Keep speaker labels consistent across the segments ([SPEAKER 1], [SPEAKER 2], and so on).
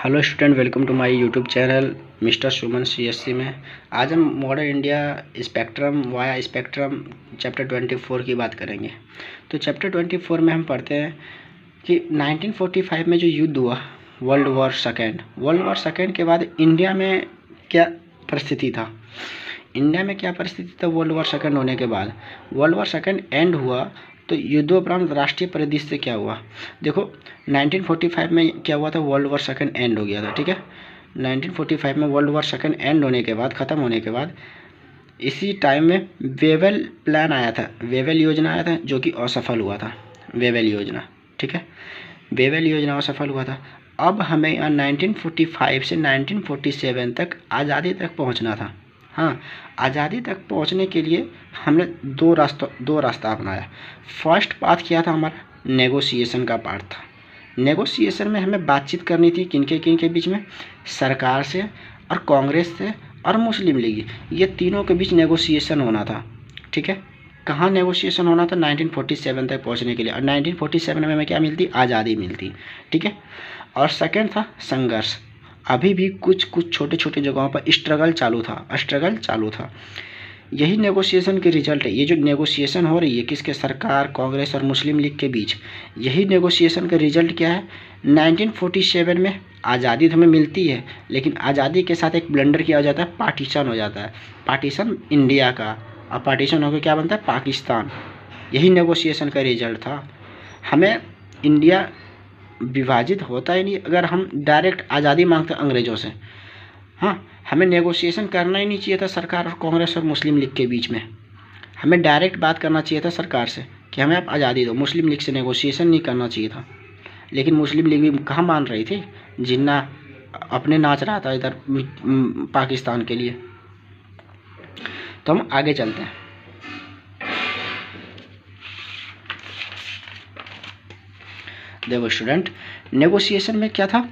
[SPEAKER 1] Hello student, welcome to my YouTube channel mister Suman CSC में। आज हम modern India spectrum via spectrum chapter 24 की बात करेंगे। तो चैप्टर 24 में हम पढ़ते हैं कि 1945 में जो युद्ध हुआ वर्ल्ड वॉर सेकेंड के बाद इंडिया में क्या परिस्थिति था। वर्ल्ड वॉर सेकेंड होने के बाद वर्ल्ड वॉर सेकेंड एंड हुआ तो युद्धोपरांत राष्ट्रीय परिदृश्य क्या हुआ। देखो 1945 में क्या हुआ था, वर्ल्ड वॉर सेकेंड एंड हो गया था। ठीक है, 1945 में वर्ल्ड वॉर सेकेंड एंड होने के बाद, ख़त्म होने के बाद, इसी टाइम में वेवेल प्लान आया था, वेवेल योजना आया था, जो कि असफल हुआ था। वेवेल योजना, ठीक है, वेवेल योजना असफल हुआ था। अब हमें यहाँ 1945 से 1947 तक आज़ादी तक पहुँचना था। हाँ, आज़ादी तक पहुँचने के लिए हमने दो रास्ता अपनाया। फर्स्ट पाथ क्या था हमारा, नेगोशिएशन का पार्ट था। नेगोशिएशन में हमें बातचीत करनी थी किनके बीच में, सरकार से और कांग्रेस से और मुस्लिम लीग, ये तीनों के बीच नेगोशिएशन होना था। ठीक है, कहाँ नेगोशिएशन होना था, 1947 तक पहुँचने के लिए। और 1947 में हमें क्या मिलती, आज़ादी मिलती। ठीक है, और सेकेंड था संघर्ष। अभी भी कुछ छोटे छोटे जगहों पर स्ट्रगल चालू था। यही नेगोशिएशन के रिजल्ट है। ये जो नेगोशिएशन हो रही है किसके, सरकार, कांग्रेस और मुस्लिम लीग के बीच, यही नेगोशिएशन का रिजल्ट क्या है। 1947 में आज़ादी हमें मिलती है, लेकिन आज़ादी के साथ एक ब्लंडर किया जाता है, पार्टीशन हो जाता है, पार्टीशन इंडिया का, और पार्टीशन होकर क्या बनता है, पाकिस्तान। यही नेगोशिएशन का रिजल्ट था। हमें इंडिया विभाजित होता ही नहीं अगर हम डायरेक्ट आज़ादी मांगते अंग्रेज़ों से। हाँ, हमें नेगोशिएशन करना ही नहीं चाहिए था सरकार और कांग्रेस और मुस्लिम लीग के बीच में। हमें डायरेक्ट बात करना चाहिए था सरकार से कि हमें आप आज़ादी दो। मुस्लिम लीग से नेगोशिएशन नहीं करना चाहिए था, लेकिन मुस्लिम लीग भी कहाँ मान रही थी। जिन्ना अपने नाच रहा था इधर पाकिस्तान के लिए। तो हम आगे चलते हैं। देखो स्टूडेंट, नेगोशिएशन में क्या था,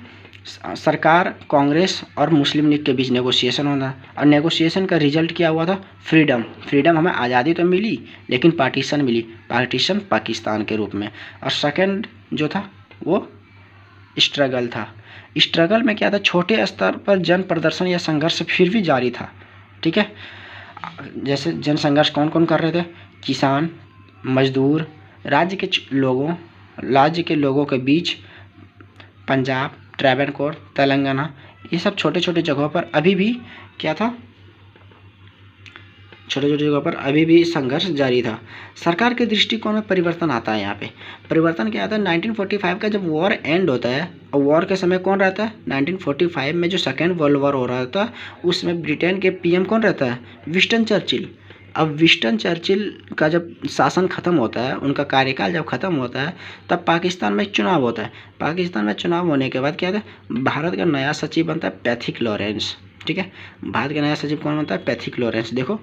[SPEAKER 1] सरकार, कांग्रेस और मुस्लिम लीग के बीच नेगोशिएशन होना। और नेगोशिएशन का रिजल्ट क्या हुआ था, फ्रीडम। हमें आज़ादी तो मिली, लेकिन पार्टीशन मिली, पार्टीशन पाकिस्तान के रूप में। और सेकंड जो था वो स्ट्रगल था। स्ट्रगल में क्या था, छोटे स्तर पर जन प्रदर्शन या संघर्ष फिर भी जारी था। ठीक है, जैसे जन संघर्ष कौन कौन कर रहे थे, किसान, मजदूर, राज्य के लोगों के बीच, पंजाब, ट्रावनकोर, तेलंगाना, ये सब छोटे छोटे जगहों पर अभी भी क्या था, छोटे छोटे जगहों पर अभी भी संघर्ष जारी था। सरकार के दृष्टिकोण में परिवर्तन आता है। यहाँ पे परिवर्तन क्या आता है, 1945 का जब वॉर एंड होता है, और वॉर के समय कौन रहता है, 1945 में जो सेकेंड वर्ल्ड वॉर हो रहा था उसमें ब्रिटेन के पीएम कौन रहता है, विंस्टन चर्चिल। अब विंस्टन चर्चिल का जब शासन खत्म होता है, उनका कार्यकाल जब खत्म होता है, तब पाकिस्तान में चुनाव होता है। पाकिस्तान में चुनाव होने के बाद क्या था, भारत का नया सचिव बनता है पैथिक लॉरेंस। ठीक है, भारत का नया सचिव कौन बनता है, पैथिक लॉरेंस। देखो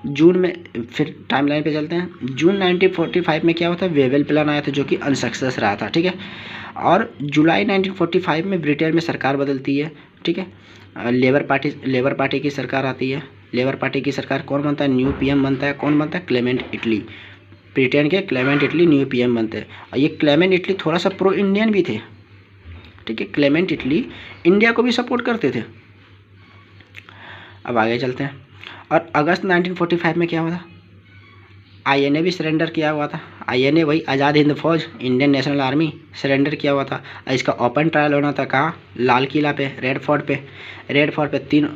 [SPEAKER 1] जून में, फिर टाइमलाइन पे चलते हैं। जून 1945 में क्या होता है, वेवेल प्लान आया था, जो कि अनसक्सेस रहा था। ठीक है, और जुलाई 1945 में ब्रिटेन में सरकार बदलती है। ठीक है, लेबर पार्टी की सरकार आती है। लेबर पार्टी की सरकार कौन बनता है, न्यू पीएम बनता है। कौन बनता है, क्लेमेंट इटली। ब्रिटेन के क्लेमेंट इटली न्यू पीएम बनते हैं। और ये क्लेमेंट इटली थोड़ा सा प्रो इंडियन भी थे। ठीक है, क्लेमेंट इटली इंडिया को भी सपोर्ट करते थे। अब आगे चलते हैं। और अगस्त 1945 में क्या हुआ था, आईएनए भी सरेंडर किया हुआ था। आईएनए वही आज़ाद हिंद फौज, इंडियन नेशनल आर्मी, सरेंडर किया हुआ था। इसका ओपन ट्रायल होना था कहाँ, लाल किला पे, रेड फोर्ट पे 3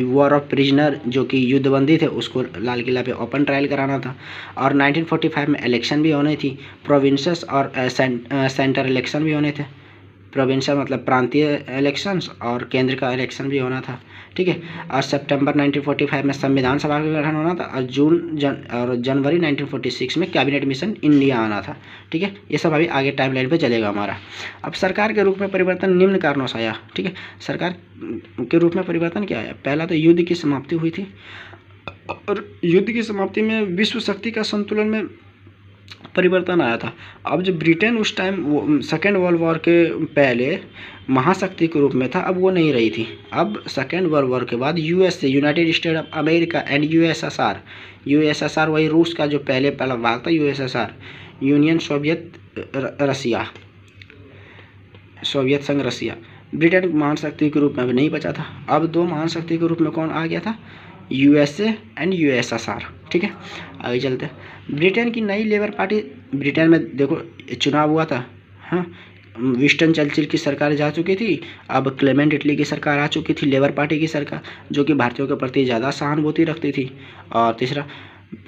[SPEAKER 1] वॉर ऑफ प्रिजनर जो कि युद्धबंदी थे, उसको लाल किला पे ओपन ट्रायल कराना था। और 1945 में इलेक्शन भी होनी थी, प्रोविंसेस और सेंटर इलेक्शन भी होने थे। प्रोविंशियल मतलब प्रांतीय इलेक्शंस, और केंद्र का इलेक्शन भी होना था। ठीक है, और सितंबर 1945 में संविधान सभा का गठन होना था, और जनवरी 1946 में कैबिनेट मिशन इंडिया आना था। ठीक है, ये सब अभी आगे टाइमलाइन पे चलेगा हमारा। अब सरकार के रूप में परिवर्तन निम्न कारणों से आया। ठीक है, सरकार के रूप में परिवर्तन क्या आया, पहला तो युद्ध की समाप्ति हुई थी, और युद्ध की समाप्ति में विश्व शक्ति का संतुलन में परिवर्तन आया था। अब जो ब्रिटेन उस टाइम सेकेंड वर्ल्ड वॉर के पहले महाशक्ति के रूप में था, अब वो नहीं रही थी। अब सेकेंड वर्ल्ड वॉर के बाद USA, United state of America and USSR वही रूस का जो पहला भाग था, यूएसएसआर, यूनियन सोवियत संघ रसिया, ब्रिटेन महाशक्ति के रूप में अभी नहीं बचा था। अब 2 महाशक्ति के रूप में कौन आ गया था? USA and USSR. ठीक है, आगे चलते हैं। ब्रिटेन की नई लेबर पार्टी, ब्रिटेन में देखो चुनाव हुआ था, हाँ, विंस्टन चर्चिल की सरकार जा चुकी थी, अब क्लेमेंट इटली की सरकार आ चुकी थी, लेबर पार्टी की सरकार, जो कि भारतीयों के प्रति ज़्यादा सहानुभूति रखती थी। और तीसरा,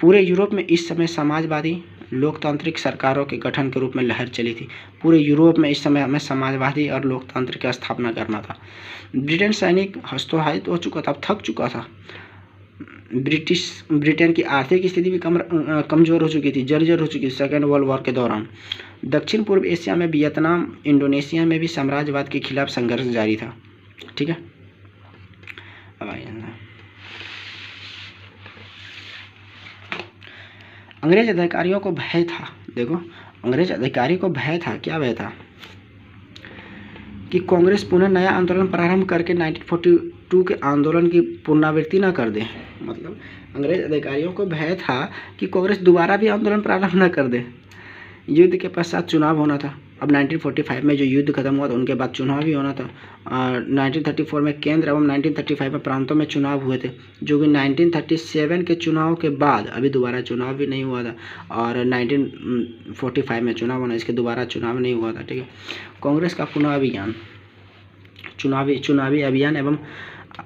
[SPEAKER 1] पूरे यूरोप में इस समय समाजवादी लोकतांत्रिक सरकारों के गठन के रूप में लहर चली थी। पूरे यूरोप में इस समय हमें समाजवादी और लोकतंत्र की स्थापना करना था। ब्रिटेन सैनिक हस्तोहारित हो चुका था, थक चुका था। ब्रिटेन की आर्थिक स्थिति भी कमज़ोर हो चुकी थी, जर्जर हो चुकी थी सेकेंड वर्ल्ड वॉर के दौरान। दक्षिण पूर्व एशिया में वियतनाम, इंडोनेशिया में भी साम्राज्यवाद के खिलाफ संघर्ष जारी था। ठीक है, अब आइए, अंग्रेज अधिकारियों को भय था। देखो, अंग्रेज अधिकारी को भय था। क्या भय था? कि कांग्रेस पुनः नया आंदोलन प्रारंभ करके 1942 के आंदोलन की पुनरावृत्ति न कर दे। मतलब अंग्रेज अधिकारियों को भय था कि कांग्रेस दोबारा भी आंदोलन प्रारंभ न कर दे। युद्ध के पश्चात चुनाव होना था। अब 1945 में जो युद्ध खत्म हुआ था उनके बाद चुनाव भी होना था। 1934 में केंद्र एवं 1935 में प्रांतों में चुनाव हुए थे, जो कि 1937 के चुनाव के बाद अभी दोबारा चुनाव भी नहीं हुआ था। और 1945 में चुनाव होना, इसके दोबारा चुनाव नहीं हुआ था। ठीक है, कांग्रेस का पुनः अभियान, चुनावी अभियान एवं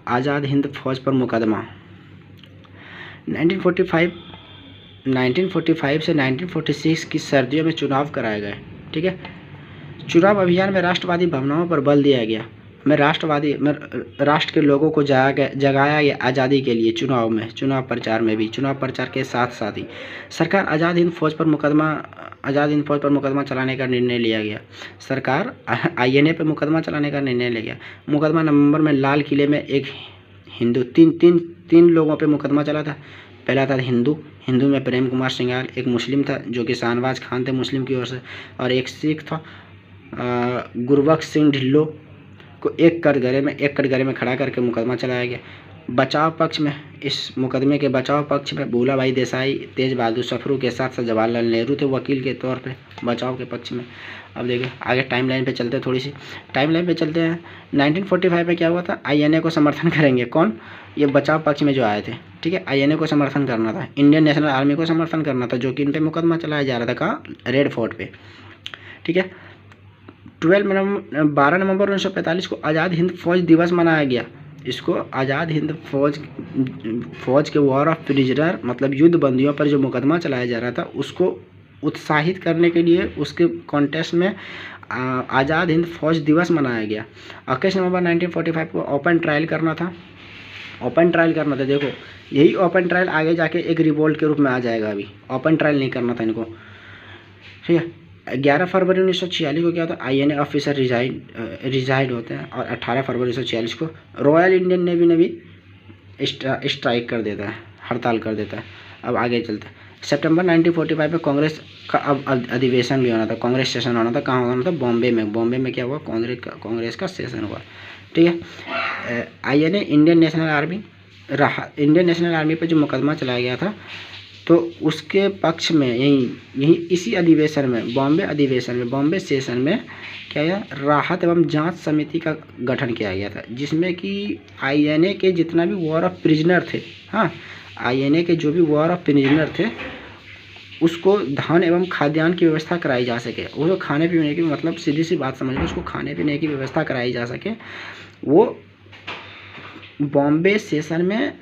[SPEAKER 1] आज़ाद हिंद फौज पर मुकदमा। 1945 से 1946 की सर्दियों में चुनाव कराए गए। ठीक है, चुनाव अभियान में राष्ट्रवादी भावनाओं पर बल दिया गया। राष्ट्र के लोगों को जगाया गया आज़ादी के लिए। चुनाव प्रचार में भी, चुनाव प्रचार के साथ साथ ही सरकार आज़ाद हिंद फौज पर मुकदमा चलाने का निर्णय लिया गया। सरकार आईएनए पर मुकदमा चलाने का निर्णय लिया गया। मुकदमा नवंबर में लाल किले में एक हिंदू, तीन लोगों पे मुकदमा चला था। पहला था हिंदू में प्रेम कुमार सिंघाल, एक मुस्लिम था जो कि शाहनवाज खान थे मुस्लिम की ओर से, और एक सिख था गुरबख्श सिंह ढिल्लो को एक कटघरे में खड़ा करके मुकदमा चलाया गया। बचाव पक्ष में, इस मुकदमे के बचाव पक्ष में भूलाभाई देसाई, तेज बहादुर सफरू के साथ जवाहरलाल नेहरू थे वकील के तौर पे बचाव के पक्ष में। अब देखिए आगे टाइमलाइन पे चलते हैं, थोड़ी सी टाइमलाइन पे चलते हैं। 1945 में क्या हुआ था? आईएनए को समर्थन करेंगे कौन? ये बचाव पक्ष में जो आए थे। ठीक है, आईएनए को समर्थन करना था, इंडियन नेशनल आर्मी को समर्थन करना था, जो कि इन पर मुकदमा चलाया जा रहा था। कहाँ? रेड फोर्ट पे। ठीक है, 12 नवंबर 1945 को आज़ाद हिंद फौज दिवस मनाया गया। इसको आज़ाद हिंद फौज के वॉर ऑफ प्रिजनर, मतलब युद्ध बंदियों पर जो मुकदमा चलाया जा रहा था उसको उत्साहित करने के लिए उसके कॉन्टेस्ट में आज़ाद हिंद फौज दिवस मनाया गया। 21 नवंबर 1945 को ओपन ट्रायल करना था। देखो यही ओपन ट्रायल आगे जाके एक रिवोल्ट के रूप में आ जाएगा। अभी ओपन ट्रायल नहीं करना था इनको। ठीक है, 11 फरवरी 1946 को क्या होता है? आईएनए ऑफिसर रिजाइड होते हैं, और 18 फरवरी 1946 को रॉयल इंडियन नेवी ने भी स्ट्राइक कर देता है, हड़ताल कर देता है। अब आगे चलते हैं। सितंबर 1945 में कांग्रेस का अब अधिवेशन भी होना था, कांग्रेस सेशन होना था। कहाँ होना था? बॉम्बे में क्या हुआ? कांग्रेस का सेशन हुआ। ठीक है, आईएनए इंडियन नेशनल आर्मी पर जो मुकदमा चलाया गया था, तो उसके पक्ष में यही इसी अधिवेशन में, बॉम्बे सेशन में क्या है? राहत एवं जांच समिति का गठन किया गया था, जिसमें कि आईएनए के जितना भी वॉर ऑफ प्रिजनर थे, हाँ, आईएनए के जो भी वॉर ऑफ प्रिजनर थे उसको धान एवं खाद्यान्न की व्यवस्था कराई जा सके। उसको खाने पीने की, मतलब सीधी सी बात समझ लो, उसको खाने पीने की व्यवस्था कराई जा सके। वो बॉम्बे सेशन में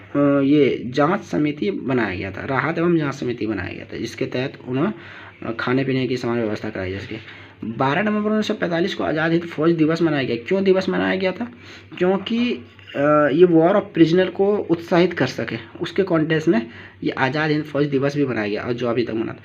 [SPEAKER 1] ये जांच समिति बनाया गया था, राहत एवं जांच समिति बनाया गया था, जिसके तहत उन्हें खाने पीने की समान व्यवस्था कराई जा सके। 12 नवंबर 1945 को आज़ाद हिंद फौज दिवस मनाया गया। क्यों दिवस मनाया गया था? क्योंकि ये वॉर ऑफ प्रिजनर को उत्साहित कर सके, उसके कॉन्टेक्स्ट में ये आज़ाद हिंद फौज दिवस भी मनाया गया, और जो अभी तक मना था।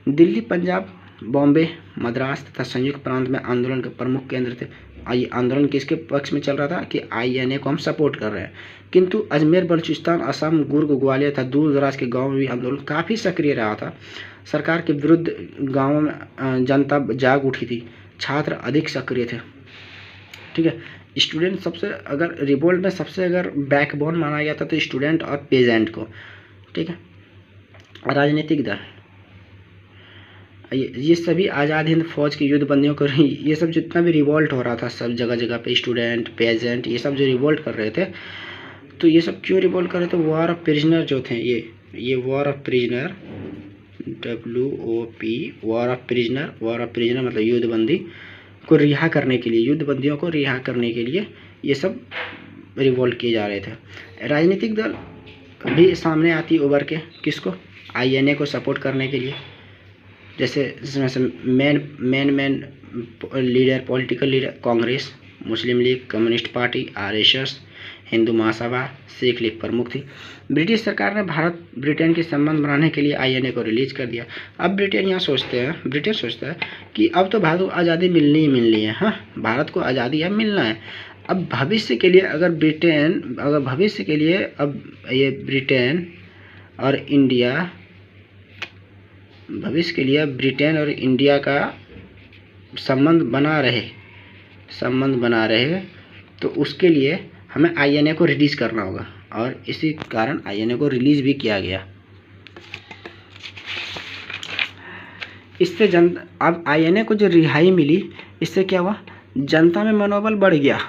[SPEAKER 1] दिल्ली, पंजाब, बॉम्बे, मद्रास तथा संयुक्त प्रांत में आंदोलन के प्रमुख केंद्र थे। ये आंदोलन किसके पक्ष में चल रहा था? कि आईएनए को हम सपोर्ट कर रहे हैं। किंतु अजमेर, बलूचिस्तान, असम, गुर्ग, ग्वालियर तथा दूर दराज के गाँव में भी आंदोलन काफ़ी सक्रिय रहा था। सरकार के विरुद्ध गाँवों में जनता जाग उठी थी, छात्र अधिक सक्रिय थे। ठीक है, स्टूडेंट सबसे, अगर रिवोल्ट में सबसे अगर बैकबोन माना गया था तो स्टूडेंट और पेजेंट को। ठीक है, राजनीतिक दल, ये सभी आज़ाद हिंद फौज के युद्ध बंदियों को, ये सब जितना भी रिवॉल्ट हो रहा था सब जगह जगह पे, स्टूडेंट, पेजेंट, ये सब जो रिवॉल्ट कर रहे थे, तो ये सब क्यों रिवॉल्ट कर रहे थे? वॉर ऑफ प्रिजनर जो थे, ये war of prisoner, WOP, war of prisoner मतलब युद्ध बंदी को रिहा करने के लिए, युद्ध बंदियों को रिहा करने के लिए ये सब रिवॉल्ट किए जा रहे थे। राजनीतिक दल भी सामने आती उभर के, किसको? INA को सपोर्ट करने के लिए। जैसे जिसमें से main leader, political leader, Congress, Muslim League, communist party, RSS, Hindu Mahasabha, Sikh League प्रमुख थी। ब्रिटिश सरकार ने भारत ब्रिटेन के संबंध बनाने के लिए INA को रिलीज कर दिया। अब ब्रिटेन सोचता है कि अब तो भारत को आज़ादी मिलनी ही मिलनी है। हाँ, भारत को आज़ादी अब मिलना है। अब भविष्य के लिए अब ये ब्रिटेन और इंडिया, भविष्य के लिए ब्रिटेन और इंडिया का संबंध बना रहे तो उसके लिए हमें INA को रिलीज करना होगा, और इसी कारण INA को रिलीज भी किया गया। इससे अब INA को जो रिहाई मिली, इससे क्या हुआ? जनता में मनोबल बढ़ गया।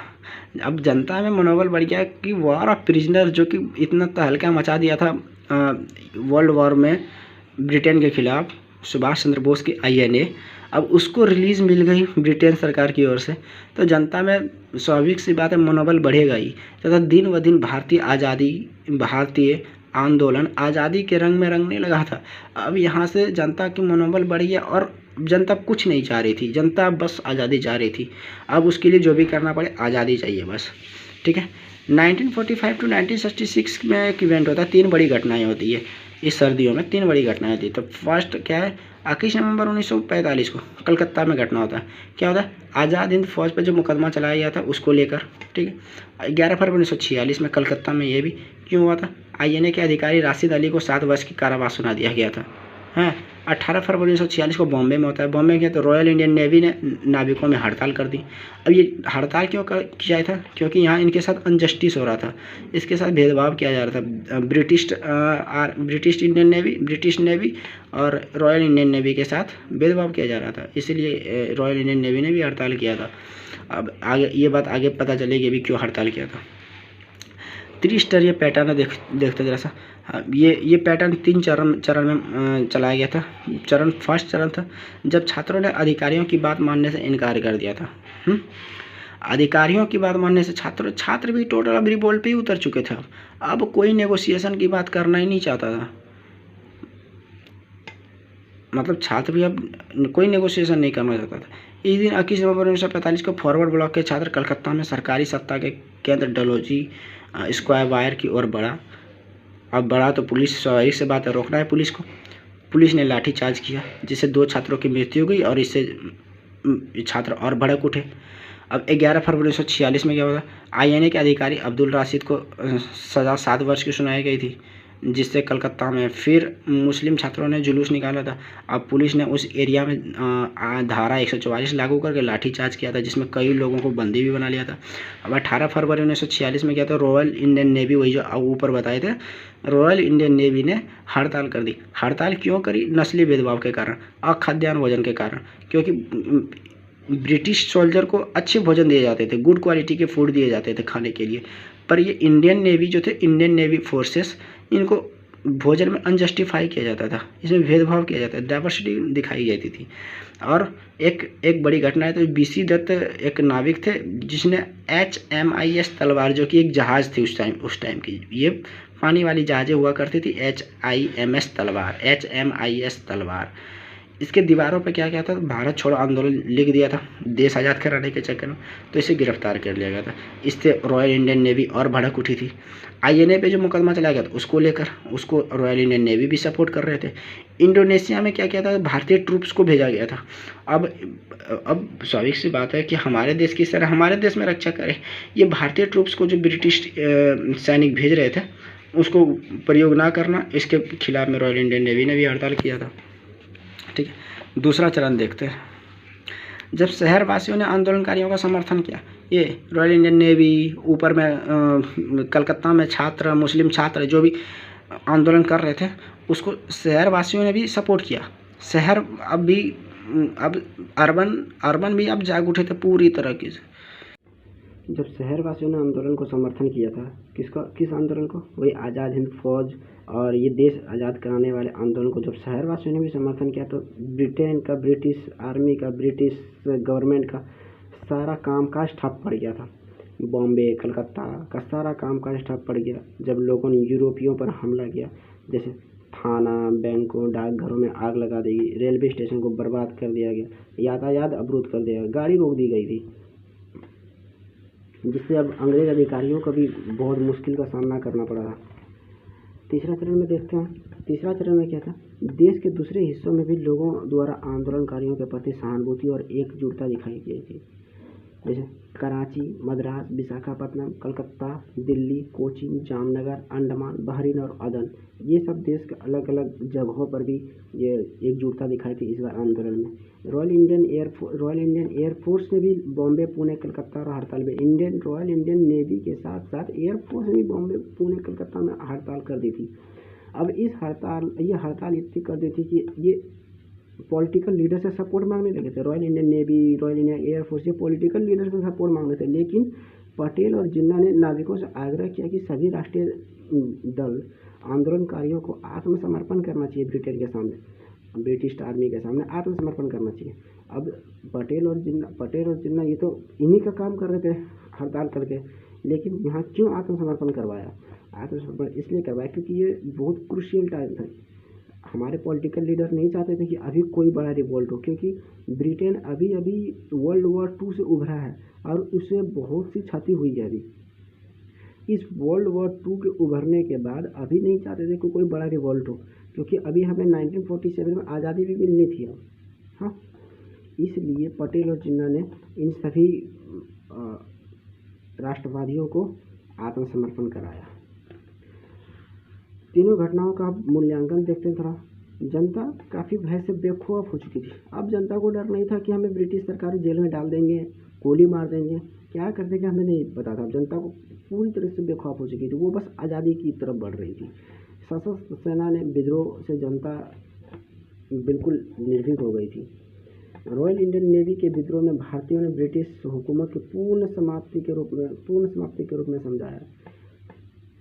[SPEAKER 1] अब जनता में मनोबल बढ़ गया कि वॉर ऑफ प्रिजनर जो कि इतना तहलका मचा दिया था वर्ल्ड वॉर में ब्रिटेन के खिलाफ, सुभाष चंद्र बोस की INA, अब उसको रिलीज़ मिल गई ब्रिटेन सरकार की ओर से, तो जनता में स्वाभाविक सी बात है मनोबल बढ़ेगा ही। तथा दिन व दिन भारतीय आंदोलन आज़ादी के रंग में रंगने लगा था। अब यहाँ से जनता की मनोबल बढ़ गया और जनता कुछ नहीं चाह रही थी, जनता बस आज़ादी चाह रही थी। अब उसके लिए जो भी करना पड़े, आज़ादी चाहिए बस, ठीक है। 1945 टू 1966 में एक इवेंट होता है, 3 बड़ी घटनाएं होती है इस सर्दियों में, 3 बड़ी घटनाएं होती है। तो फर्स्ट क्या है? 21 नवंबर 1945 को कलकत्ता में घटना होता है। क्या होता है? आज़ाद हिंद फौज पर जो मुकदमा चलाया गया था उसको लेकर, ठीक है। 11 फरवरी 1946 में कलकत्ता में ये भी क्यों हुआ था? INA के अधिकारी राशिद अली को 7 वर्ष की कारावास सुना दिया गया था। हाँ, 18 फरवरी 1946 को बॉम्बे में होता है। बॉम्बे में तो रॉयल इंडियन नेवी ने नाविकों में हड़ताल कर दी। अब ये हड़ताल क्यों किया था? क्योंकि यहाँ इनके साथ अनजस्टिस हो रहा था, इसके साथ भेदभाव किया जा रहा था। ब्रिटिश नेवी और रॉयल इंडियन नेवी के साथ भेदभाव किया जा रहा था, इसीलिए रॉयल इंडियन नेवी ने भी हड़ताल किया था। अब आगे ये बात आगे पता चलेगी भी क्यों हड़ताल किया था। त्रिस्तरीय पैटर्न देखते जरा सा। ये पैटर्न 3 चरण में चलाया गया था। फर्स्ट चरण था जब छात्रों ने अधिकारियों की बात मानने से इनकार कर दिया था। अधिकारियों की बात मानने से छात्र भी टोटल अब रिवोल्ट पे ही उतर चुके थे। अब कोई नेगोशिएशन की बात करना ही नहीं चाहता था, मतलब छात्र भी अब कोई नेगोशिएशन नहीं करना चाहता था। इस दिन 21 नवंबर 1945 को फॉरवर्ड ब्लॉक के छात्र कलकत्ता में सरकारी सत्ता के केंद्र डलहौजी स्क्वायर की ओर बढ़ा। अब बढ़ा तो पुलिस, स्वाभाविक से बात है, रोकना है पुलिस को। पुलिस ने लाठीचार्ज किया जिससे 2 छात्रों की मृत्यु हो गई और इससे छात्र और भड़क उठे। अब 11 फरवरी 1946 में क्या हुआ? INA के अधिकारी अब्दुल राशिद को सज़ा 7 वर्ष की सुनाई गई थी, जिससे कलकत्ता में फिर मुस्लिम छात्रों ने जुलूस निकाला था। अब पुलिस ने उस एरिया में धारा 144 लागू करके लाठीचार्ज किया था, जिसमें कई लोगों को बंदी भी बना लिया था। अब 18 फरवरी 1946 में क्या था? रॉयल इंडियन नेवी, वही जो ऊपर बताए थे, रॉयल इंडियन नेवी ने हड़ताल कर दी। हड़ताल क्यों करी? नस्ली भेदभाव के कारण, अखाद्यान्न भोजन के कारण। क्योंकि ब्रिटिश सोल्जर को अच्छे भोजन दिए जाते थे, गुड क्वालिटी के फूड दिए जाते थे खाने के लिए, पर ये इंडियन नेवी जो थे, इंडियन नेवी फोर्सेस, इनको भोजन में अनजस्टिफाई किया जाता था, इसमें भेदभाव किया जाता था, डाइवर्सिटी दिखाई जाती थी। और एक बड़ी घटना है तो BC दत्त एक नाविक थे जिसने HMIS तलवार, जो कि एक जहाज़ थी उस टाइम की, ये पानी वाली जहाज़ें हुआ करती थी, HMIS तलवार, इसके दीवारों पे क्या था? भारत छोड़ो आंदोलन लिख दिया था देश आज़ाद कराने के चक्कर में, तो इसे गिरफ्तार कर लिया गया था। इससे रॉयल इंडियन नेवी और भड़क उठी थी। INA पे जो मुकदमा चलाया गया था उसको लेकर उसको रॉयल इंडियन नेवी भी सपोर्ट कर रहे थे। इंडोनेशिया में क्या था? भारतीय ट्रूप्स को भेजा गया था। अब स्वाभाविक सी बात है कि हमारे देश की तरह हमारे देश में रक्षा करे, ये भारतीय ट्रूप्स को जो ब्रिटिश सैनिक भेज रहे थे उसको प्रयोग ना करना, इसके खिलाफ में रॉयल इंडियन नेवी ने भी हड़ताल किया था, ठीक है। दूसरा चरण देखते हैं। जब शहरवासियों ने आंदोलनकारियों का समर्थन किया, ये रॉयल इंडियन नेवी, ऊपर में कलकत्ता में छात्र, मुस्लिम छात्र जो भी आंदोलन कर रहे थे, उसको शहरवासियों ने भी सपोर्ट किया। शहर अब भी अब अर्बन अर्बन भी अब जाग उठे थे पूरी तरीके से। जब शहरवासियों ने आंदोलन को समर्थन किया था, किस आंदोलन को? वही आज़ाद हिंद फौज और ये देश आज़ाद कराने वाले आंदोलन को जब शहरवासियों ने भी समर्थन किया तो ब्रिटेन का, ब्रिटिश आर्मी का, ब्रिटिश गवर्नमेंट का सारा कामकाज ठप पड़ गया था। बॉम्बे, कलकत्ता का सारा कामकाज ठप पड़ गया जब लोगों ने यूरोपियों पर हमला किया। जैसे थाना, बैंकों, डाकघरों में आग लगा दी गई, रेलवे स्टेशन को बर्बाद कर दिया गया, यातायात अवरुद्ध कर दिया गया, गाड़ी रोक दी गई थी, जिससे अब अंग्रेज अधिकारियों को भी बहुत मुश्किल का सामना करना पड़ा था। तीसरा चरण में देखते हैं। तीसरा चरण में क्या था? देश के दूसरे हिस्सों में भी लोगों द्वारा आंदोलनकारियों के प्रति सहानुभूति और एकजुटता दिखाई गई थी। जैसे कराची, मद्रास, विशाखापट्टनम, कलकत्ता, दिल्ली, कोचीन, जामनगर, अंडमान, बहरीन और अदन, ये सब देश के अलग अलग जगहों पर भी ये एकजुटता दिखाई थी इस बार आंदोलन में। रॉयल इंडियन एयरफोर्स ने भी बॉम्बे, पुणे, कलकत्ता और हड़ताल में रॉयल इंडियन नेवी के साथ साथ एयरफोर्स ने भी बॉम्बे, पुणे, कलकत्ता में हड़ताल कर दी थी। अब ये हड़ताल इतनी कर दी थी कि ये पॉलिटिकल लीडर से सपोर्ट मांगने लगे थे। Royal Indian navy, royal Indian air force, ये पॉलिटिकल लीडर से सपोर्ट मांगने थे। लेकिन पटेल और जिन्ना ने नागरिकों से आग्रह किया कि सभी राष्ट्रीय दल आंदोलनकारियों को आत्मसमर्पण करना चाहिए, ब्रिटिश आर्मी के सामने आत्मसमर्पण करना चाहिए। अब पटेल और जिन्ना ये तो इन्हीं का काम कर रहे थे हड़ताल करके, लेकिन यहाँ क्यों आत्मसमर्पण करवाया? आत्मसमर्पण इसलिए करवाया क्योंकि ये बहुत क्रूशियल टाइम था। हमारे पॉलिटिकल लीडर नहीं चाहते थे कि अभी कोई बड़ा रिवोल्ट हो, क्योंकि ब्रिटेन अभी वर्ल्ड वॉर 2 से उभरा है और उसे बहुत सी क्षति हुई है। अभी इस वर्ल्ड वॉर 2 के उभरने के बाद अभी नहीं चाहते थे कि कोई बड़ा रिवोल्ट हो, क्योंकि अभी हमें 1947 में आज़ादी भी मिलनी थी। हाँ, इसलिए पटेल और जिन्ना ने इन सभी राष्ट्रवादियों को आत्मसमर्पण कराया। तीनों घटनाओं का मूल्यांकन देखते हैं थोड़ा। जनता काफ़ी भय से बेखौफ हो चुकी थी। अब जनता को डर नहीं था कि हमें ब्रिटिश सरकार जेल में डाल देंगे, गोली मार देंगे, क्या कर देंगे हमें नहीं पता था। जनता को पूरी तरह से बेखौफ हो चुकी थी, वो बस आज़ादी की तरफ बढ़ रही थी। सशस्त्र सेना ने विद्रोह से जनता बिल्कुल निर्भीक हो गई थी। रॉयल इंडियन नेवी के विद्रोह में भारतीयों ने ब्रिटिश हुकूमत की पूर्ण समाप्ति के रूप में समझाया।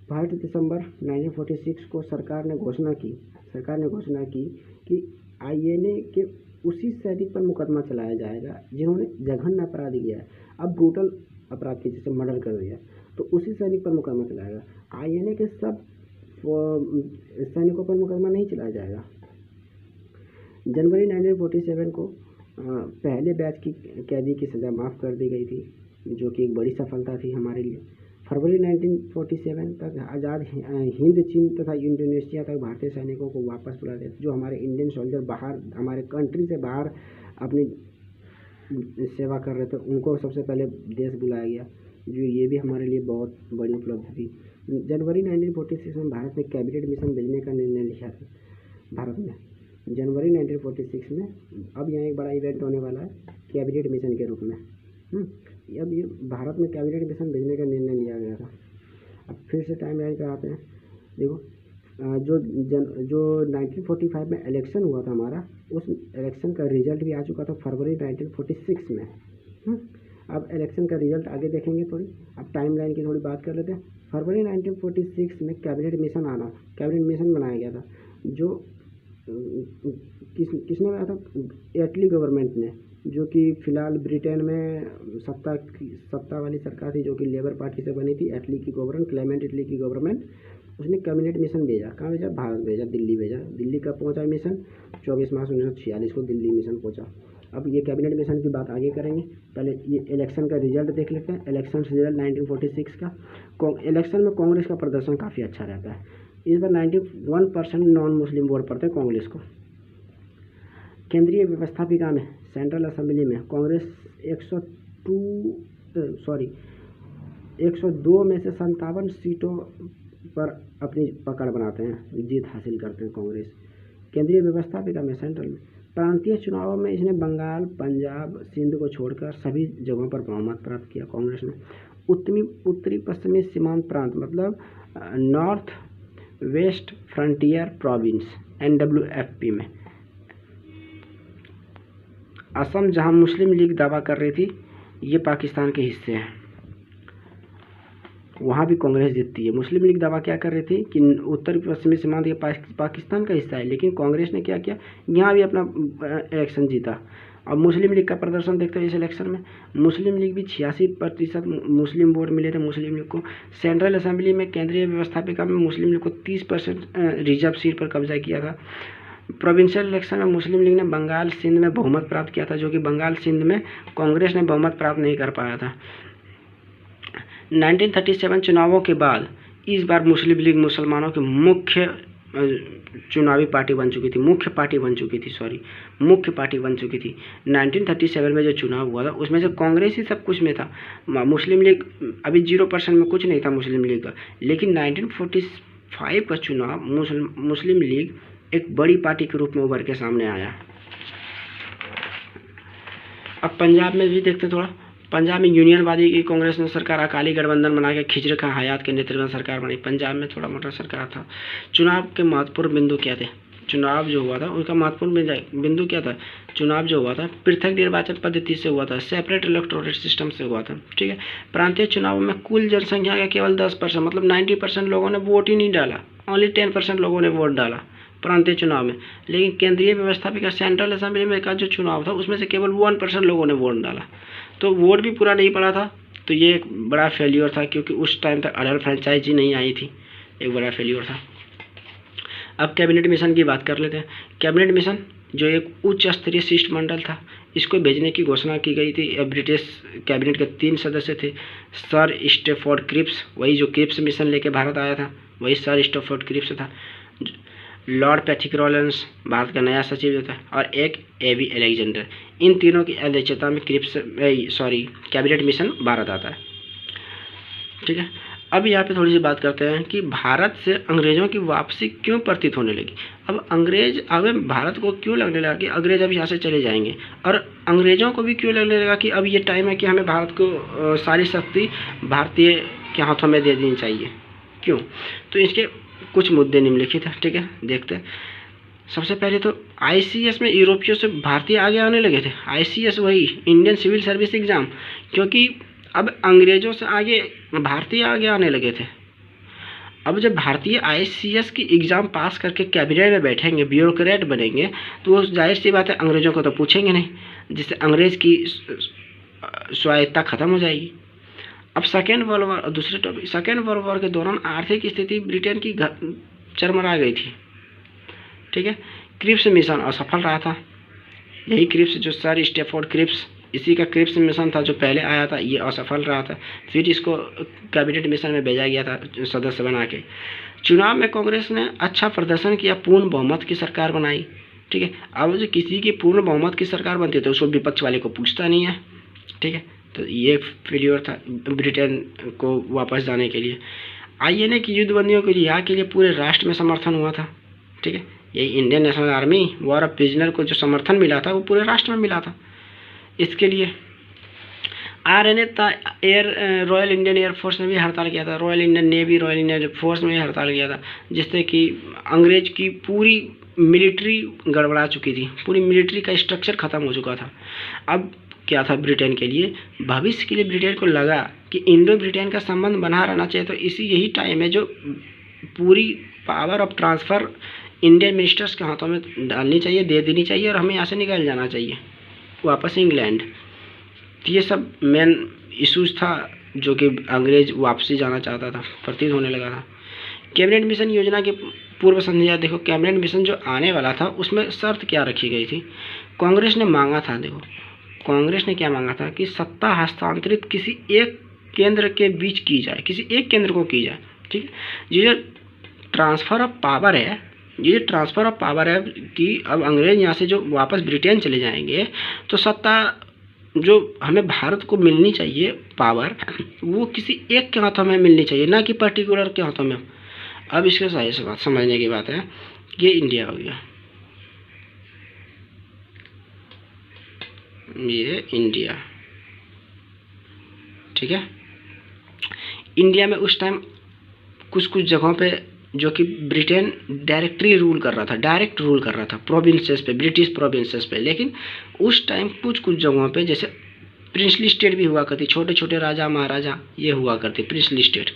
[SPEAKER 1] 5 दिसंबर 1946 को सरकार ने घोषणा की कि आईएनए के उसी सैनिक पर मुकदमा चलाया जाएगा जिन्होंने जघन्य अपराध किया है। अब ब्रूटल अपराध की, जैसे मर्डर कर दिया, तो उसी सैनिक पर मुकदमा चलाएगा। आईएनए के सब सैनिकों पर मुकदमा नहीं चलाया जाएगा। जनवरी 1947 को पहले बैच की कैदी की सज़ा माफ़ कर दी गई थी, जो कि एक बड़ी सफलता थी हमारे लिए। फरवरी 1947 तक आज़ाद हिंद, चीन तथा इंडोनेशिया तक भारतीय सैनिकों को वापस बुला दिया। जो हमारे इंडियन सोल्जर बाहर, हमारे कंट्री से बाहर अपनी सेवा कर रहे थे, उनको सबसे पहले देश बुलाया गया, जो ये भी हमारे लिए बहुत बड़ी उपलब्धि थी। जनवरी 1946 में भारत ने कैबिनेट मिशन भेजने का निर्णय लिया था। भारत में जनवरी 1946 में अब यहाँ एक बड़ा इवेंट होने वाला है कैबिनेट मिशन के रूप में। अब ये भारत में कैबिनेट मिशन भेजने का निर्णय लिया गया था। अब फिर से टाइम लाइन पर आते हैं। देखो, जो 1945 में इलेक्शन हुआ था हमारा, उस इलेक्शन का रिजल्ट भी आ चुका था फरवरी 1946 में। अब इलेक्शन का रिजल्ट आगे देखेंगे थोड़ी। अब टाइम लाइन की थोड़ी बात कर लेते हैं। फरवरी 1946 में कैबिनेट मिशन बनाया गया था, जो किसने बनाया था? एटली गवर्नमेंट ने, जो कि फ़िलहाल ब्रिटेन में सत्ता वाली सरकार थी, जो कि लेबर पार्टी से बनी थी। क्लेमेंट एटली की गवर्नमेंट, उसने कैबिनेट मिशन भेजा। कहाँ भेजा? भारत भेजा, दिल्ली भेजा। दिल्ली का पहुंचा मिशन 24 मार्च 1946 को दिल्ली मिशन पहुंचा। अब ये कैबिनेट मिशन की बात आगे करेंगे, पहले ये इलेक्शन का रिजल्ट देख लेते हैं। इलेक्शन रिजल्ट 1946 का, इलेक्शन में कांग्रेस का प्रदर्शन काफ़ी अच्छा रहता है। इस बार 91% नॉन मुस्लिम वोट पड़ते हैं कांग्रेस को। केंद्रीय व्यवस्थापिका में, सेंट्रल असेंबली में कांग्रेस 102 में से 57 सीटों पर अपनी पकड़ बनाते हैं, जीत हासिल करते हैं कांग्रेस। केंद्रीय व्यवस्थापिका में, सेंट्रल में। प्रांतीय चुनावों में इसने बंगाल, पंजाब, सिंध को छोड़कर सभी जगहों पर बहुमत प्राप्त किया कांग्रेस ने। उत्तरी पश्चिमी सीमांत प्रांत, मतलब north west frontier province, NWFP में असम जहां मुस्लिम लीग दावा कर रही थी ये पाकिस्तान के हिस्से हैं, वहाँ भी कांग्रेस जीतती है। मुस्लिम लीग दावा क्या कर रही थी कि उत्तर पश्चिमी सीमांत ये पाकिस्तान का हिस्सा है, लेकिन कांग्रेस ने क्या किया, यहाँ भी अपना इलेक्शन जीता। अब मुस्लिम लीग का प्रदर्शन देखते हैं इस इलेक्शन में, मुस्लिम लीग भी 86% मुस्लिम वोट मिले थे मुस्लिम लीग को। सेंट्रल असेंबली में केंद्रीय व्यवस्थापिका में मुस्लिम लीग को 30% रिजर्व सीट पर कब्जा किया था। प्रोविंशियल इलेक्शन में मुस्लिम लीग ने बंगाल सिंध में बहुमत प्राप्त किया था, जो कि बंगाल सिंध में कांग्रेस ने बहुमत प्राप्त नहीं कर पाया था। 1937 चुनावों के बाद इस बार मुस्लिम लीग मुसलमानों की मुख्य चुनावी पार्टी बन चुकी थी, मुख्य पार्टी बन चुकी थी। 1937 में जो चुनाव हुआ था उसमें से कांग्रेस ही सब कुछ में था, मुस्लिम लीग अभी 0% में कुछ नहीं था मुस्लिम लीग का। लेकिन 1945 का चुनाव मुस्लिम लीग एक बड़ी पार्टी के रूप में उभर के सामने आया। अब पंजाब में भी देखते थोड़ा, पंजाब में यूनियनवादी की कांग्रेस ने सरकार अकाली गठबंधन बना के खिजर खां हयात के नेतृत्व में सरकार बनी। पंजाब में थोड़ा मोटा सरकार था। चुनाव के महत्वपूर्ण बिंदु क्या थे, चुनाव जो हुआ था उसका महत्वपूर्ण बिंदु क्या था, चुनाव जो हुआ था पृथक निर्वाचन पद्धति से हुआ था, सेपरेट इलेक्टोरेट सिस्टम से हुआ था, ठीक है। प्रांतीय चुनावों में कुल जनसंख्या का केवल 10%, मतलब 90% लोगों ने वोट ही नहीं डाला, ओनली 10% लोगों ने वोट डाला प्रांतीय चुनाव में। लेकिन केंद्रीय व्यवस्थापिका सेंट्रल असेंबली में का जो चुनाव था उसमें से केवल 1% लोगों ने वोट डाला, तो वोट भी पूरा नहीं पड़ा था। तो ये एक बड़ा फेल्योर था, क्योंकि उस टाइम तक अडल्ट फ्रेंचाइजी नहीं आई थी, एक बड़ा फेल्योर था। अब कैबिनेट मिशन की बात कर लेते हैं। कैबिनेट मिशन जो एक उच्च स्तरीय शिष्टमंडल था, इसको भेजने की घोषणा की गई थी। ब्रिटिश कैबिनेट के 3 सदस्य थे, सर स्टैफोर्ड क्रिप्स, वही जो क्रिप्स मिशन लेके भारत आया था वही सर स्टैफोर्ड क्रिप्स था। लॉर्ड पैथिक रॉलेंस भारत का नया सचिव था, और एक एबी अलेक्जेंडर। इन तीनों की अध्यक्षता में कैबिनेट मिशन भारत आता है, ठीक है। अब यहाँ पे थोड़ी सी बात करते हैं कि भारत से अंग्रेजों की वापसी क्यों प्रतीत होने लगी। अब भारत को क्यों लगने लगा कि अंग्रेज अब यहाँ से चले जाएंगे, और अंग्रेजों को भी क्यों लगने लगा कि अब ये टाइम है कि हमें भारत को सारी शक्ति भारतीय के हाथों में दे देनी चाहिए, क्यों। तो इसके कुछ मुद्दे निम्नलिखित हैं, ठीक है, देखते हैं। सबसे पहले तो आईसीएस में यूरोपियों से भारतीय आगे आने लगे थे। आईसीएस वही इंडियन सिविल सर्विस एग्जाम, क्योंकि अब अंग्रेजों से आगे भारतीय आगे आने लगे थे। अब जब भारतीय आईसीएस की एग्ज़ाम पास करके कैबिनेट में बैठेंगे, ब्यूरोक्रेट बनेंगे, तो वो जाहिर सी बात है अंग्रेजों को तो पूछेंगे नहीं, जिससे अंग्रेज की स्वायत्ता खत्म हो जाएगी। अब सेकेंड वर्ल्ड वॉर के दौरान आर्थिक स्थिति ब्रिटेन की चरमरा गई थी, ठीक है। क्रिप्स मिशन असफल रहा था। यही क्रिप्स जो सर स्टैफोर्ड क्रिप्स, इसी का क्रिप्स मिशन था जो पहले आया था, ये असफल रहा था। फिर इसको कैबिनेट मिशन में भेजा गया था सदस्य बना के। चुनाव में कांग्रेस ने अच्छा प्रदर्शन किया, पूर्ण बहुमत की सरकार बनाई, ठीक है। अब जो किसी की पूर्ण बहुमत की सरकार बनती है तो उसको विपक्ष वाले को पूछता नहीं है, ठीक है। तो ये फेल्योर था ब्रिटेन को वापस जाने के लिए। आईएनए की युद्धबंदियों के रिहा के लिए पूरे राष्ट्र में समर्थन हुआ था, ठीक है। यही Indian national army war of prisoner को जो समर्थन मिला था वो पूरे राष्ट्र में मिला था। इसके लिए आरएनए रॉयल इंडियन एयरफोर्स ने भी हड़ताल किया था, royal Indian navy, royal Indian air force ने भी हड़ताल किया था, जिससे कि अंग्रेज की पूरी मिलिट्री गड़बड़ा चुकी थी, पूरी मिलिट्री का स्ट्रक्चर ख़त्म हो चुका था। अब क्या था ब्रिटेन के लिए, भविष्य के लिए ब्रिटेन को लगा कि इंडो ब्रिटेन का संबंध बना रहना चाहिए, तो यही टाइम है जो पूरी power of transfer Indian ministers के हाथों में डालनी चाहिए, दे देनी चाहिए, और हमें यहाँ से निकल जाना चाहिए वापस इंग्लैंड। तो ये सब मेन इशूज़ था जो कि अंग्रेज वापसी जाना चाहता था, प्रतीत होने लगा था। कैबिनेट मिशन योजना की पूर्व संध्या देखो, कैबिनेट मिशन जो आने वाला था उसमें शर्त क्या रखी गई थी। कांग्रेस ने मांगा था, देखो कांग्रेस ने क्या मांगा था कि सत्ता हस्तांतरित किसी एक केंद्र के बीच की जाए, किसी एक केंद्र को की जाए, ठीक है। ये जो ट्रांसफ़र ऑफ पावर है, कि अब अंग्रेज यहाँ से जो वापस ब्रिटेन चले जाएंगे तो सत्ता जो हमें भारत को मिलनी चाहिए पावर, वो किसी एक के हाथों में मिलनी चाहिए, ना कि पर्टिकुलर के हाथों में। अब इसके सही से बात समझने की बात है, ये इंडिया हो गया, ये इंडिया, ठीक है। इंडिया में उस टाइम कुछ जगहों पे जो कि ब्रिटेन डायरेक्टली रूल कर रहा था, डायरेक्ट रूल कर रहा था प्रोविंसेस पे, ब्रिटिश प्रोविंसेस पे। लेकिन उस टाइम कुछ कुछ जगहों पे जैसे प्रिंसली स्टेट भी हुआ करती, छोटे छोटे राजा महाराजा ये हुआ करते प्रिंसली स्टेट,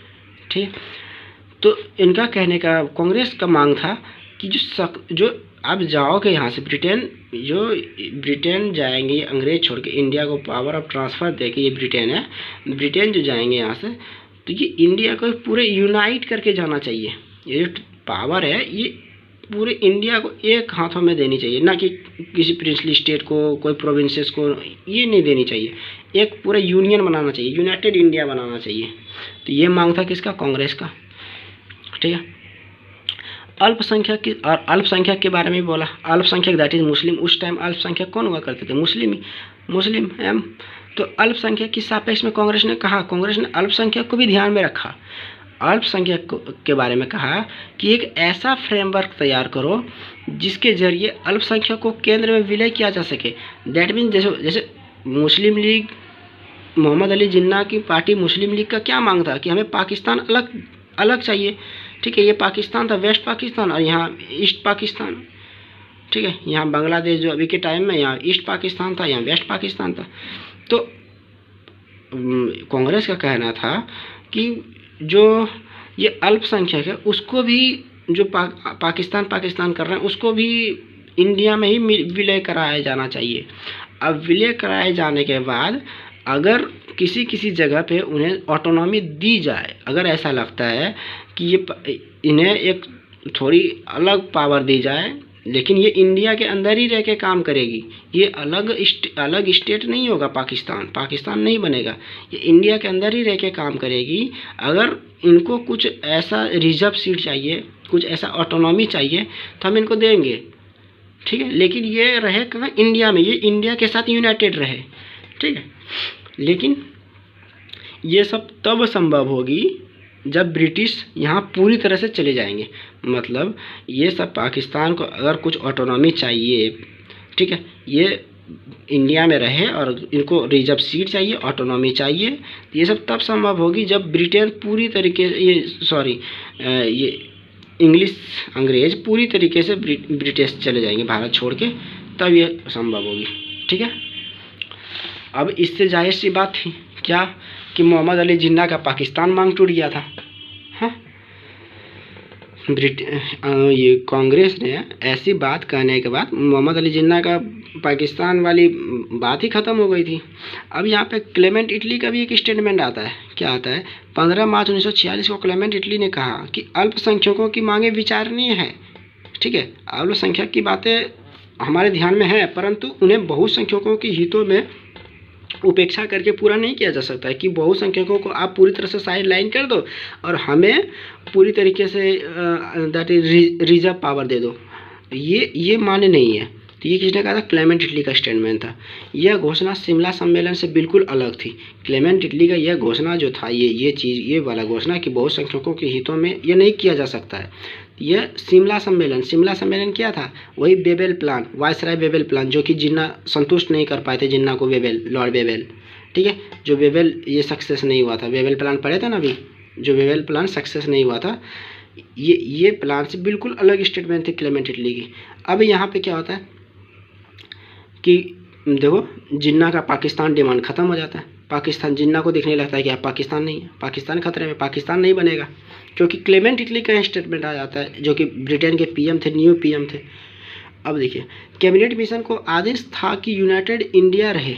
[SPEAKER 1] ठीक। तो इनका कहने का, कांग्रेस का मांग था कि जो अब जाओगे यहाँ से ब्रिटेन जाएंगे, अंग्रेज छोड़ के इंडिया को पावर ऑफ ट्रांसफ़र दे के, ये ब्रिटेन है, ब्रिटेन जो जाएंगे यहाँ से तो ये इंडिया को पूरे यूनाइट करके जाना चाहिए। ये जो पावर है ये पूरे इंडिया को एक हाथों में देनी चाहिए, ना कि किसी प्रिंसली स्टेट को, कोई प्रोविंसेस को, ये नहीं देनी चाहिए। एक पूरा यूनियन बनाना चाहिए, यूनाइटेड इंडिया बनाना चाहिए। तो ये मांग था किसका? कांग्रेस का, ठीक है। अल्पसंख्यक की, और अल्पसंख्यक के बारे में बोला, अल्पसंख्यक दैट इज मुस्लिम। उस टाइम अल्पसंख्यक कौन हुआ करते थे? मुस्लिम एम। तो अल्पसंख्यक के सापेक्ष में कांग्रेस ने अल्पसंख्यक को भी ध्यान में रखा। अल्पसंख्यक के बारे में कहा कि एक ऐसा फ्रेमवर्क तैयार करो जिसके जरिए अल्पसंख्यक को केंद्र में विलय किया जा सके। दैट मीन जैसे मुस्लिम लीग, मोहम्मद अली जिन्ना की पार्टी मुस्लिम लीग का क्या मांग था कि हमें पाकिस्तान अलग चाहिए, ठीक है। ये पाकिस्तान था, वेस्ट पाकिस्तान, और यहाँ ईस्ट पाकिस्तान, ठीक है। यहाँ बांग्लादेश जो अभी के टाइम में, यहाँ ईस्ट पाकिस्तान था, यहाँ वेस्ट पाकिस्तान था। तो कांग्रेस का कहना था कि जो ये अल्पसंख्यक है उसको भी, जो पाकिस्तान कर रहे हैं उसको भी इंडिया में ही विलय कराया जाना चाहिए। अब विलय कराए जाने के बाद अगर किसी जगह पे उन्हें ऑटोनॉमी दी जाए, अगर ऐसा लगता है कि इन्हें एक थोड़ी अलग पावर दी जाए, लेकिन ये इंडिया के अंदर ही रह के काम करेगी, ये अलग स्टेट नहीं होगा, पाकिस्तान नहीं बनेगा, ये इंडिया के अंदर ही रह के काम करेगी। अगर इनको कुछ ऐसा रिजर्व सीट चाहिए, कुछ ऐसा ऑटोनॉमी चाहिए तो हम इनको देंगे, ठीक है। लेकिन ये रहे कहाँ? इंडिया में, ये इंडिया के साथ यूनाइटेड रहे, ठीक है। लेकिन ये सब तब संभव होगी जब ब्रिटिश यहाँ पूरी तरह से चले जाएंगे। मतलब ये सब पाकिस्तान को अगर कुछ ऑटोनॉमी चाहिए, ठीक है, ये इंडिया में रहे और इनको रिजर्व सीट चाहिए, ऑटोनॉमी चाहिए, ये सब तब संभव होगी जब ब्रिटेन पूरी तरीके ये अंग्रेज पूरी तरीके से ब्रिटिश चले जाएंगे भारत छोड़ के, तब ये संभव होगी, ठीक है। अब इससे जाहिर सी बात थी क्या कि मोहम्मद अली जिन्ना का पाकिस्तान मांग टूट गया था। हाँ, ये कांग्रेस ने ऐसी बात कहने के बाद मोहम्मद अली जिन्ना का पाकिस्तान वाली बात ही ख़त्म हो गई थी। अब यहाँ पे क्लेमेंट इटली का भी एक स्टेटमेंट आता है। क्या आता है? 15 मार्च 1946 को क्लेमेंट इटली ने कहा कि अल्पसंख्यकों की मांगें विचारणीय है, ठीक है। अल्पसंख्यक की बातें हमारे ध्यान में है, परंतु उन्हें बहुसंख्यकों के हितों में उपेक्षा करके पूरा नहीं किया जा सकता है कि बहुसंख्यकों को आप पूरी तरह से साइड लाइन कर दो और हमें पूरी तरीके से दैट इज रिजर्व पावर दे दो, ये मान्य नहीं है। तो ये किसने कहा था? क्लेमेंट इटली का स्टेटमेंट था। यह घोषणा शिमला सम्मेलन से बिल्कुल अलग थी। क्लेमेंट इटली का यह घोषणा जो था, ये वाला घोषणा कि बहुसंख्यकों के हितों में ये नहीं किया जा सकता है, यह शिमला सम्मेलन क्या था? वही बेबेल प्लान, वायसराय बेबेल प्लान, जो कि जिन्ना संतुष्ट नहीं कर पाए थे, जिन्ना को लॉर्ड बेबेल, ठीक है। जो बेबेल ये सक्सेस नहीं हुआ था, बेबेल प्लान पढ़े थे ना अभी, जो बेबेल प्लान सक्सेस नहीं हुआ था, ये प्लान से बिल्कुल अलग स्टेटमेंट थी क्लेमेंट इटली की। अब यहाँ पे क्या होता है कि देखो, जिन्ना का पाकिस्तान डिमांड ख़त्म हो जाता है। पाकिस्तान, जिन्ना को दिखने लगता है कि अब पाकिस्तान नहीं है, पाकिस्तान खतरे में, पाकिस्तान नहीं बनेगा, क्योंकि क्लेमेंट इटली का स्टेटमेंट आ जाता है, जो कि ब्रिटेन के पीएम थे, न्यू पीएम थे। अब देखिए, कैबिनेट मिशन को आदेश था कि यूनाइटेड इंडिया रहे।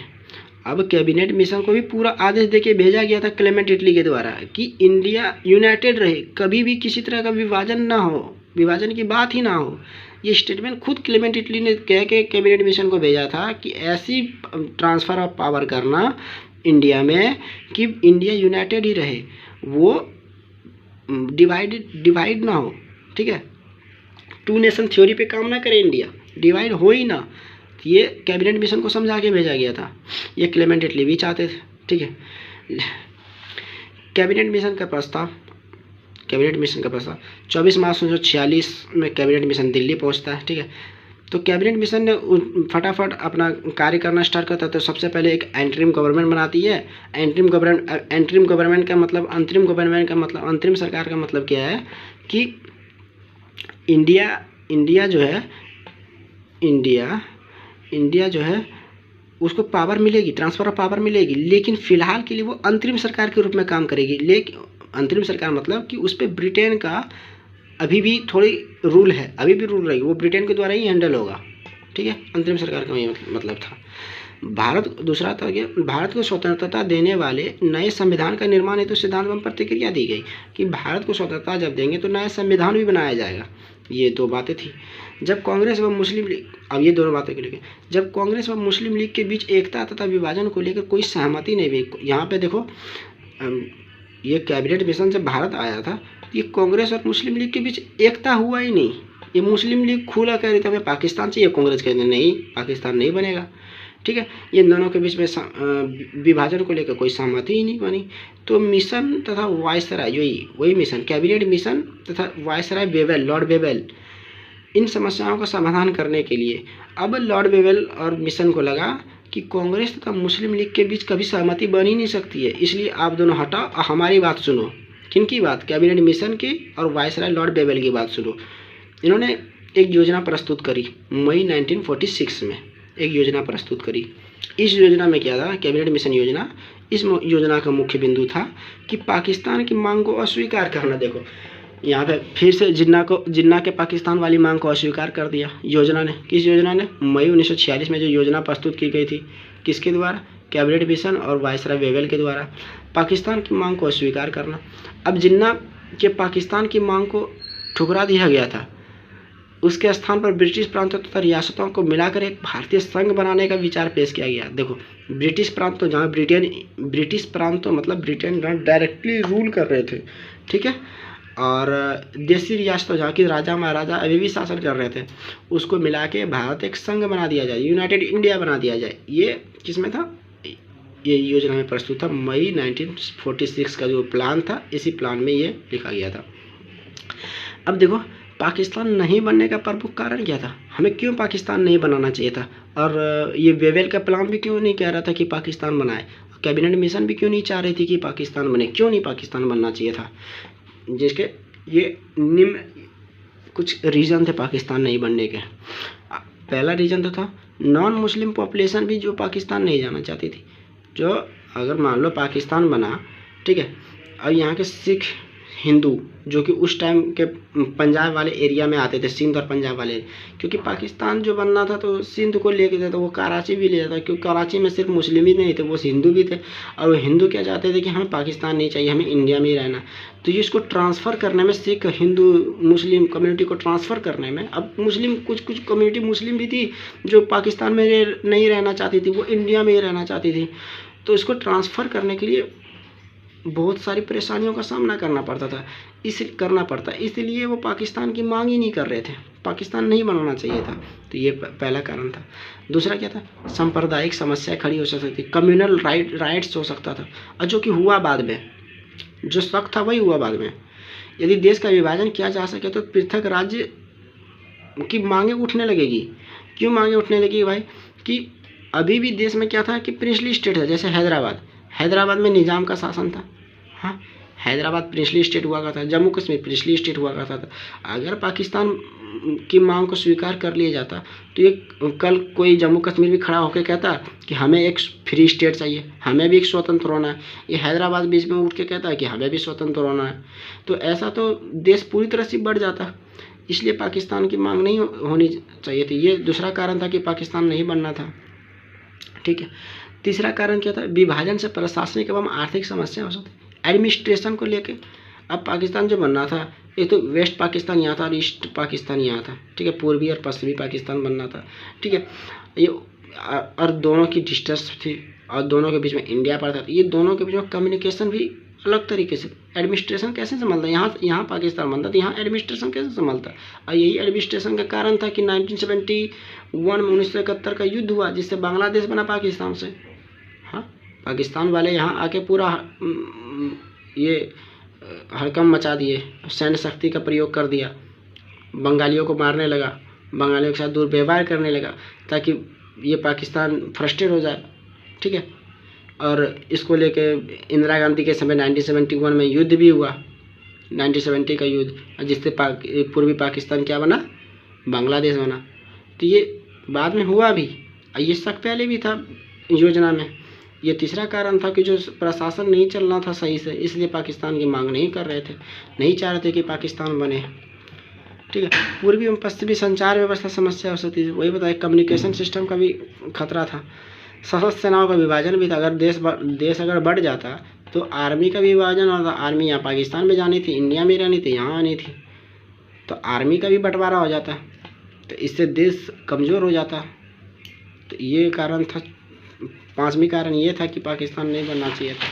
[SPEAKER 1] अब कैबिनेट मिशन को भी पूरा आदेश देके भेजा गया था क्लेमेंट इटली के द्वारा कि इंडिया यूनाइटेड रहे, कभी भी किसी तरह का विभाजन ना हो, विभाजन की बात ही ना हो। ये स्टेटमेंट खुद क्लेमेंट इटली ने कह के कैबिनेट मिशन को भेजा था कि ऐसी ट्रांसफ़र ऑफ पावर करना इंडिया में कि इंडिया यूनाइटेड ही रहे, वो डिवाइड ना हो, ठीक है। 2 नेशन थ्योरी पे काम ना करे इंडिया, डिवाइड हो ही ना। ये कैबिनेट मिशन को समझा के भेजा गया था, ये क्लेमेंट इटली भी चाहते थे, ठीक है। कैबिनेट मिशन का प्रस्ताव 24 मार्च 1946 में कैबिनेट मिशन दिल्ली पहुंचता है, ठीक है। तो कैबिनेट मिशन ने फटाफट अपना कार्य करना स्टार्ट करता है। तो सबसे पहले एक एंटरिम गवर्नमेंट बनाती है। एंटरिम गवर्नमेंट का मतलब, अंतरिम गवर्नमेंट का मतलब, अंतरिम सरकार का मतलब क्या है कि इंडिया इंडिया जो है इंडिया जो है उसको पावर मिलेगी, ट्रांसफ़र ऑफ पावर मिलेगी, लेकिन फ़िलहाल के लिए वो अंतरिम सरकार के रूप में काम करेगी। लेकिन अंतरिम सरकार मतलब कि उस पर ब्रिटेन का अभी भी थोड़ी रूल है, अभी भी रूल रहेगी, वो ब्रिटेन के द्वारा ही हैंडल होगा। ठीक है, अंतरिम सरकार का ये मतलब था। भारत दूसरा था कि भारत को स्वतंत्रता देने वाले नए संविधान का निर्माण हेतु सिद्धांत एवं प्रतिक्रिया दी गई कि भारत को स्वतंत्रता जब देंगे तो नया संविधान भी बनाया जाएगा। ये दो बातें थी। जब कांग्रेस व मुस्लिम लीग, अब ये दोनों बातें के लेकर, जब कांग्रेस व मुस्लिम लीग के बीच एकता तथा विभाजन को लेकर कोई सहमति नहीं हुई। यहाँ पे देखो ये कैबिनेट मिशन से भारत आया था, ये कांग्रेस और मुस्लिम लीग के बीच एकता हुआ ही नहीं। ये मुस्लिम लीग खुला कह रही थी हमें पाकिस्तान चाहिए, कांग्रेस कहने नहीं पाकिस्तान नहीं बनेगा। ठीक है, ये दोनों के बीच में विभाजन को लेकर कोई सहमति ही नहीं बनी। तो मिशन तथा वायसराय, वही मिशन, कैबिनेट मिशन तथा वायसराय बेवेल, लॉर्ड बेवेल, इन समस्याओं का समाधान करने के लिए अब लॉर्ड बेवेल और मिशन को लगा कि कांग्रेस तथा मुस्लिम लीग के बीच कभी सहमति बन ही नहीं सकती है, इसलिए आप दोनों हटाओ, हमारी बात सुनो। किनकी बात? कैबिनेट मिशन की और वायसराय लॉर्ड बेवेल की बात सुनो। इन्होंने एक योजना प्रस्तुत करी मई 1946 में, एक योजना प्रस्तुत करी। इस योजना में क्या था? कैबिनेट मिशन योजना। इस योजना का मुख्य बिंदु था कि पाकिस्तान की मांग को अस्वीकार करना। देखो यहाँ पे फिर से जिन्ना के पाकिस्तान वाली मांग को अस्वीकार कर दिया योजना ने। किस योजना ने? मई 1946 में जो योजना प्रस्तुत की गई थी, किसके द्वारा? कैबिनेट मिशन और वायसराय बेवेल के द्वारा। पाकिस्तान की मांग को अस्वीकार करना। अब जिन्ना के पाकिस्तान की मांग को ठुकरा दिया गया था, उसके स्थान पर ब्रिटिश प्रांतों तथा रियासतों को मिलाकर एक भारतीय संघ बनाने का विचार पेश किया गया। देखो ब्रिटिश प्रांत तो जहाँ ब्रिटिश प्रांत तो मतलब ब्रिटेन डायरेक्टली रूल कर रहे थे, ठीक है, और देसी रियासतों जहाँ की राजा महाराजा अभी भी शासन कर रहे थे, उसको मिला के भारत एक संघ बना दिया जाए, यूनाइटेड इंडिया बना दिया जाए। ये किसमें था? ये योजना में प्रस्तुत था। मई 1946 का जो प्लान था, इसी प्लान में ये लिखा गया था। अब देखो पाकिस्तान नहीं बनने का प्रमुख कारण क्या था? हमें क्यों पाकिस्तान नहीं बनाना चाहिए था? और ये बेवेल का प्लान भी क्यों नहीं कह रहा था कि पाकिस्तान बनाए? कैबिनेट मिशन भी क्यों नहीं चाह रही थी कि पाकिस्तान बने? क्यों नहीं पाकिस्तान बनना चाहिए था? जिसके ये निम्न कुछ रीज़न थे पाकिस्तान नहीं बनने के। पहला रीज़न तो था नॉन मुस्लिम पॉपुलेशन भी जो पाकिस्तान नहीं जाना चाहती थी। जो अगर मान लो पाकिस्तान बना, ठीक है, और यहाँ के सिख हिंदू जो कि उस टाइम के पंजाब वाले एरिया में आते थे, सिंध और पंजाब वाले, क्योंकि पाकिस्तान जो बनना था तो सिंध को लेके था, तो वो कराची भी ले जाता, क्योंकि कराची में सिर्फ मुस्लिम ही नहीं थे, वो हिंदू भी थे। और वो हिंदू क्या चाहते थे कि हमें पाकिस्तान नहीं चाहिए, हमें इंडिया में ही रहना। तो ये इसको ट्रांसफ़र करने में, सिख हिंदू मुस्लिम कम्युनिटी को ट्रांसफ़र करने में, अब मुस्लिम कुछ कम्युनिटी मुस्लिम भी थी जो पाकिस्तान में नहीं रहना चाहती थी, वो इंडिया में ही रहना चाहती थी। तो इसको ट्रांसफ़र करने के लिए बहुत सारी परेशानियों का सामना करना पड़ता, इसलिए वो पाकिस्तान की मांग ही नहीं कर रहे थे, पाकिस्तान नहीं बनाना चाहिए था। तो ये पहला कारण था। दूसरा क्या था? सांप्रदायिक समस्या खड़ी हो सकती थी, कम्युनल राइट्स हो सकता था, और जो कि हुआ बाद में, जो शक था वही हुआ बाद में। यदि देश का विभाजन किया जा सके तो पृथक राज्य की मांगें उठने लगेगी। क्यों मांगें उठने लगेगी भाई? कि अभी भी देश में क्या था कि प्रिंसली स्टेट है, जैसे हैदराबाद में निज़ाम का शासन था। हाँ, हैदराबाद प्रिंसली स्टेट हुआ करता था, जम्मू कश्मीर प्रिंसली स्टेट हुआ करता था। अगर पाकिस्तान की मांग को स्वीकार कर लिया जाता तो ये कल कोई जम्मू कश्मीर भी खड़ा होकर कहता कि हमें एक फ्री स्टेट चाहिए, हमें भी एक स्वतंत्र होना है। ये हैदराबाद बीच में उठ के कहता है कि हमें भी स्वतंत्र होना है। तो ऐसा तो देश पूरी तरह से बढ़ जाता, इसलिए पाकिस्तान की मांग नहीं होनी चाहिए थी। ये दूसरा कारण था कि पाकिस्तान नहीं बनना था, ठीक है। तीसरा कारण क्या था? विभाजन से प्रशासनिक एवं आर्थिक समस्या हो सकती, एडमिनिस्ट्रेशन को लेके। अब पाकिस्तान जो बनना था, एक तो वेस्ट पाकिस्तान यहाँ था और ईस्ट पाकिस्तान यहाँ था, ठीक है, पूर्वी और पश्चिमी पाकिस्तान बनना था, ठीक है। ये और दोनों की डिस्टेंस थी और दोनों के बीच में इंडिया पड़ता था। ये दोनों के बीच में कम्युनिकेशन भी अलग तरीके से, एडमिनिस्ट्रेशन कैसे संभालता, यहाँ पाकिस्तान बनता तो यहाँ एडमिनिस्ट्रेशन कैसे संभालता। और यही एडमिनिस्ट्रेशन का कारण था कि 1971 में 1971 का युद्ध हुआ, जिससे बांग्लादेश बना पाकिस्तान से। हाँ, पाकिस्तान वाले यहाँ आके पूरा ये हड़कंप मचा दिए, सैन्य शक्ति का प्रयोग कर दिया, बंगालियों को मारने लगा, बंगालियों के साथ दुर्व्यवहार करने लगा, ताकि ये पाकिस्तान फ्रस्ट्रेट हो जाए, ठीक है। और इसको लेके इंदिरा गांधी के समय 1971 में युद्ध भी हुआ, 1970 का युद्ध, जिससे पूर्वी पाकिस्तान क्या बना, बांग्लादेश बना। तो ये बाद में हुआ भी, ये शक पहले भी था योजना में। ये तीसरा कारण था कि जो प्रशासन नहीं चल रहा था सही से, इसलिए पाकिस्तान की मांग नहीं कर रहे थे, नहीं चाह रहे थे कि पाकिस्तान बने। ठीक है, पूर्वी एवं पश्चिमी संचार व्यवस्था समस्या हो सकती थी, वही बताया। कम्युनिकेशन सिस्टम का भी खतरा था। सशस्त्र सेनाओं का विभाजन भी था। अगर देश अगर बढ़ जाता तो आर्मी का भी विभाजन होता। आर्मी यहाँ पाकिस्तान में जानी थी, इंडिया में रहनी थी, यहाँ आनी थी, तो आर्मी का भी बंटवारा हो जाता, तो इससे देश कमज़ोर हो जाता। तो ये कारण था। पांचवी कारण ये था कि पाकिस्तान नहीं बनना चाहिए था।